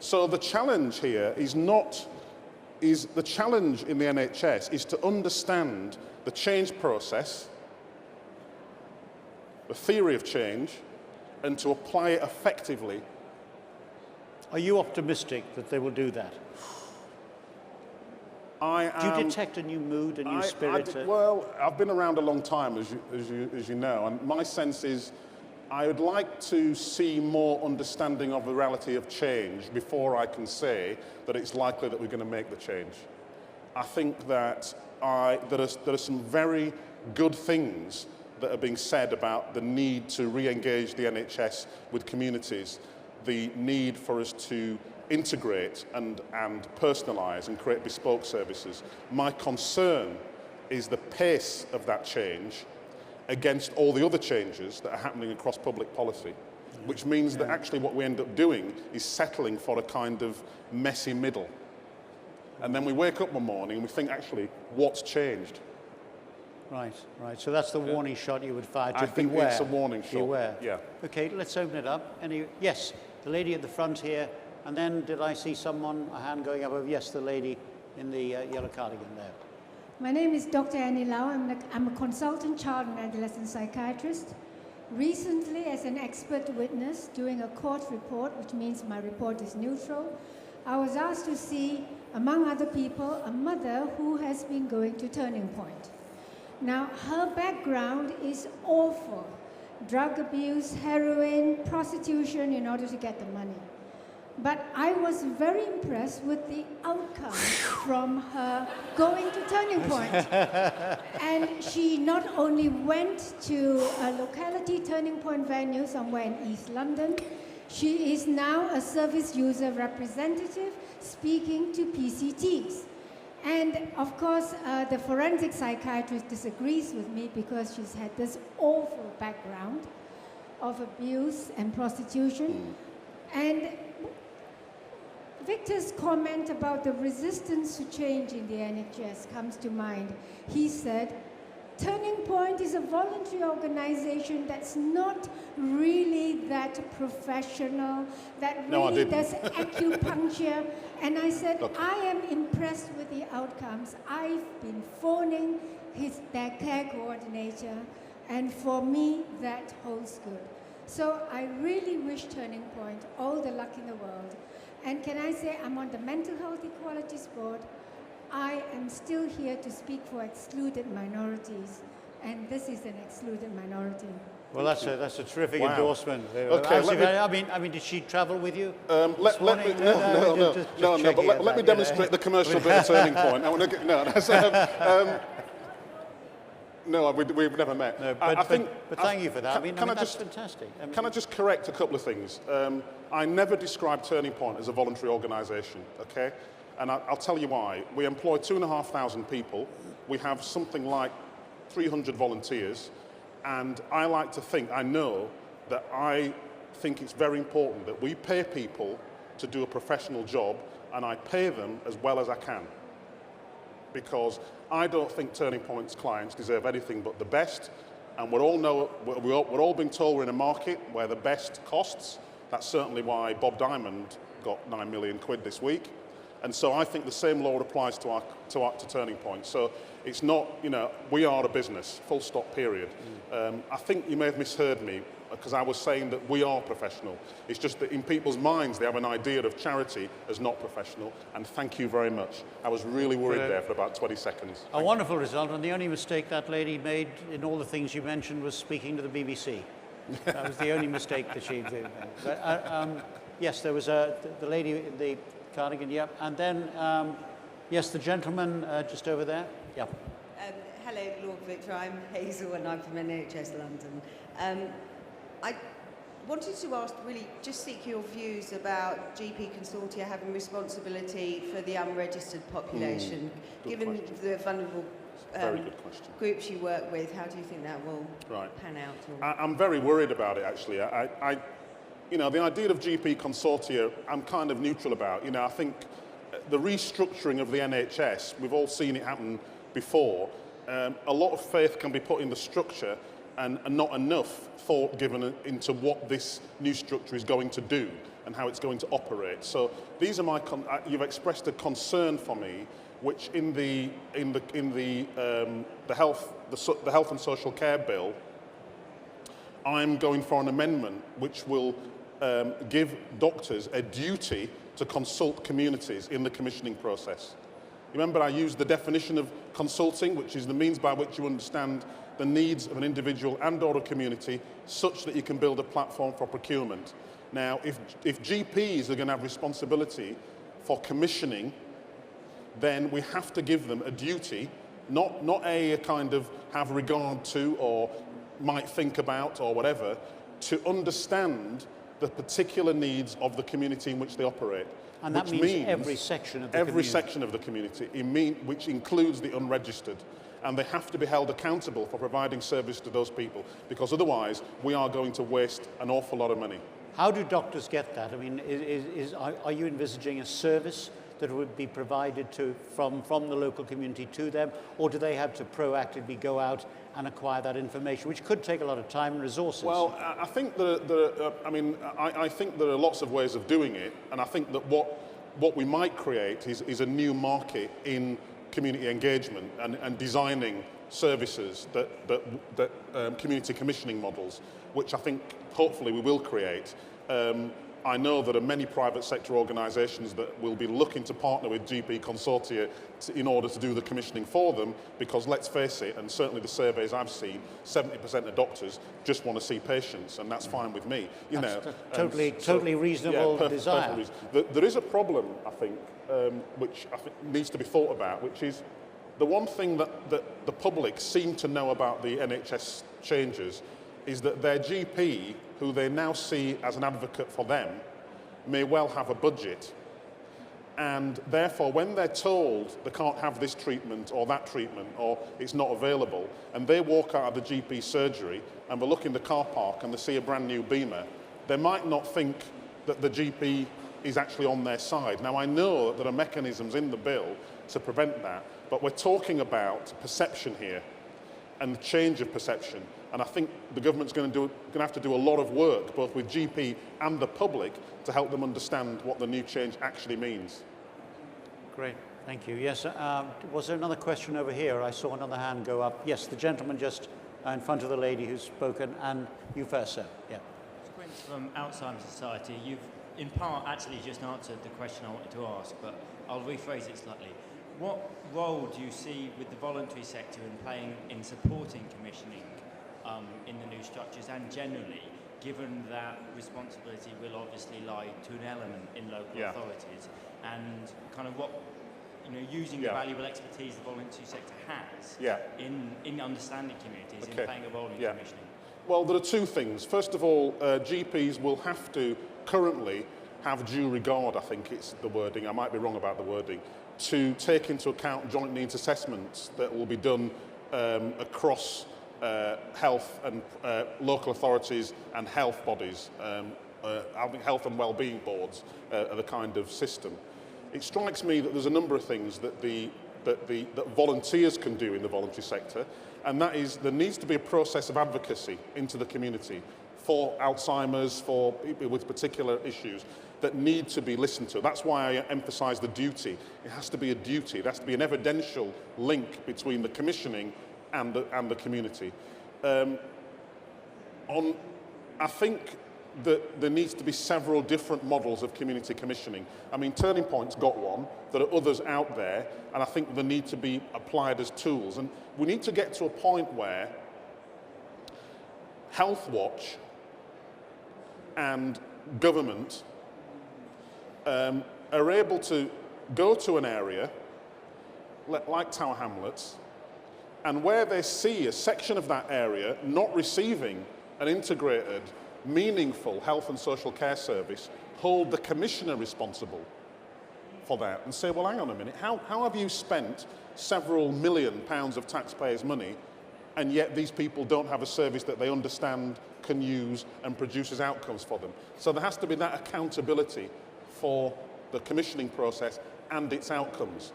So the challenge here the challenge in the NHS is to understand the change process, the theory of change, and to apply it effectively. Are you optimistic that they will do that? Do you detect a new mood, a new spirit? Well, I've been around a long time, as you know, and my sense is I would like to see more understanding of the reality of change before I can say that it's likely that we're going to make the change. I think that there are some very good things that are being said about the need to re-engage the NHS with communities, the need for us to integrate and personalise and create bespoke services. My concern is the pace of that change against all the other changes that are happening across public policy, which means that actually what we end up doing is settling for a kind of messy middle. And then we wake up one morning and we think, actually, what's changed? Right. So that's the warning shot you would fire. I think it's a warning shot. Beware. Yeah. Okay, let's open it up. Yes, the lady at the front here, and then did I see a hand going up? Yes, the lady in the yellow cardigan there. My name is Dr. Annie Lau. I'm a consultant child and adolescent psychiatrist. Recently, as an expert witness doing a court report, which means my report is neutral, I was asked to see, among other people, a mother who has been going to Turning Point. Now, her background is awful. Drug abuse, heroin, prostitution in order to get the money. But I was very impressed with the outcome from her going to Turning Point. And she not only went to a locality Turning Point venue somewhere in East London, she is now a service user representative speaking to PCTs. And of course, the forensic psychiatrist disagrees with me because she's had this awful background of abuse and prostitution. And Victor's comment about the resistance to change in the NHS comes to mind. He said, Turning Point is a voluntary organization that's not really that professional, that really does acupuncture. And I said, I am impressed with the outcomes. I've been phoning their care coordinator, and for me, that holds good. So I really wish Turning Point all the luck in the world. And can I say, I'm on the Mental Health Equalities Board. I am still here to speak for excluded minorities, and this is an excluded minority. Well, that's a terrific endorsement. Okay, I mean, did she travel with you? No, but let me demonstrate the commercial bit of Turning Point. No, we've never met. No, but thank you for that. That's fantastic. Can I just correct a couple of things? I never described Turning Point as a voluntary organisation, okay? And I'll tell you why. We employ 2,500 people. We have something like 300 volunteers. And I like to think, I think it's very important that we pay people to do a professional job, and I pay them as well as I can. Because I don't think Turning Point's clients deserve anything but the best. And we're all being told we're in a market where the best costs. That's certainly why Bob Diamond got £9 million this week. And so I think the same law applies to Turning Point. So it's not, we are a business, full stop, period. I think you may have misheard me because I was saying that we are professional. It's just that in people's minds, they have an idea of charity as not professional. And thank you very much. I was really worried there for about 20 seconds. A wonderful result. And the only mistake that lady made in all the things you mentioned was speaking to the BBC. That was the only mistake that she did. But, yes, there was the lady in the cardigan, yep. And then, yes, the gentleman just over there. Yep. Hello, Lord Victor. I'm Hazel and I'm from NHS London. I wanted to ask, really, just seek your views about GP consortia having responsibility for the unregistered population. Given the vulnerable groups you work with, how do you think that will pan out? I'm very worried about it, actually. The idea of GP consortia, I'm kind of neutral about. I think the restructuring of the NHS, we've all seen it happen before. A lot of faith can be put in the structure and not enough thought given into what this new structure is going to do. and how it's going to operate. So these are you've expressed a concern for me, which in the health and social care bill, I'm going for an amendment which will give doctors a duty to consult communities in the commissioning process. Remember, I used the definition of consulting, which is the means by which you understand the needs of an individual and or a community such that you can build a platform for procurement. Now, if GPs are going to have responsibility for commissioning, then we have to give them a duty, not a kind of have regard to or might think about or whatever, to understand the particular needs of the community in which they operate. And that means every section of the community. Every section of the community, which includes the unregistered. And they have to be held accountable for providing service to those people, because otherwise we are going to waste an awful lot of money. How do doctors get that? I mean, are you envisaging a service that would be provided from the local community to them, or do they have to proactively go out and acquire that information, which could take a lot of time and resources? Well, I think I think there are lots of ways of doing it, and I think that what we might create is a new market in community engagement and designing services that community commissioning models, which I think hopefully we will create. I know there are many private sector organisations that will be looking to partner with GP consortia in order to do the commissioning for them, because let's face it, and certainly the surveys I've seen, 70% of doctors just want to see patients, and that's fine with me. Totally reasonable desire. There is a problem, I think, which I think needs to be thought about, which is the one thing that the public seem to know about the NHS changes is that their GP, who they now see as an advocate for them, may well have a budget. And therefore, when they're told they can't have this treatment or that treatment, or it's not available, and they walk out of the GP surgery and they look in the car park and they see a brand new Beamer, they might not think that the GP is actually on their side. Now, I know that there are mechanisms in the bill to prevent that, but we're talking about perception here and the change of perception. And I think the government's going to have to do a lot of work, both with GP and the public, to help them understand what the new change actually means. Great, thank you. Yes, was there another question over here? I saw another hand go up. Yes, the gentleman just in front of the lady who's spoken, and you first, sir. Yeah. Quince from Alzheimer's Society. You've in part actually just answered the question I wanted to ask, but I'll rephrase it slightly. What role do you see with the voluntary sector playing in supporting commissioning in the new structures, and generally, given that responsibility will obviously lie to an element in local authorities, and kind of what, using the valuable expertise the voluntary sector has in understanding communities, in playing a role in commissioning? Well, there are two things. First of all, GPs will have to currently have due regard, I think it's the wording, I might be wrong about the wording, to take into account joint needs assessments that will be done across health and local authorities and health bodies. I think health and wellbeing boards are the kind of system. It strikes me that there's a number of things that volunteers can do in the voluntary sector, and that is there needs to be a process of advocacy into the community for Alzheimer's, for people with particular issues that need to be listened to. That's why I emphasise the duty. It has to be a duty. There has to be an evidential link between the commissioning and the community. I think that there needs to be several different models of community commissioning. I mean, Turning Point's got one. There are others out there, and I think they need to be applied as tools. And we need to get to a point where Health Watch and government are able to go to an area like Tower Hamlets, and where they see a section of that area not receiving an integrated, meaningful health and social care service, hold the commissioner responsible for that and say, well, hang on a minute, how have you spent several £1 million of taxpayers' money, and yet these people don't have a service that they understand, can use, and produces outcomes for them? So there has to be that accountability for the commissioning process and its outcomes.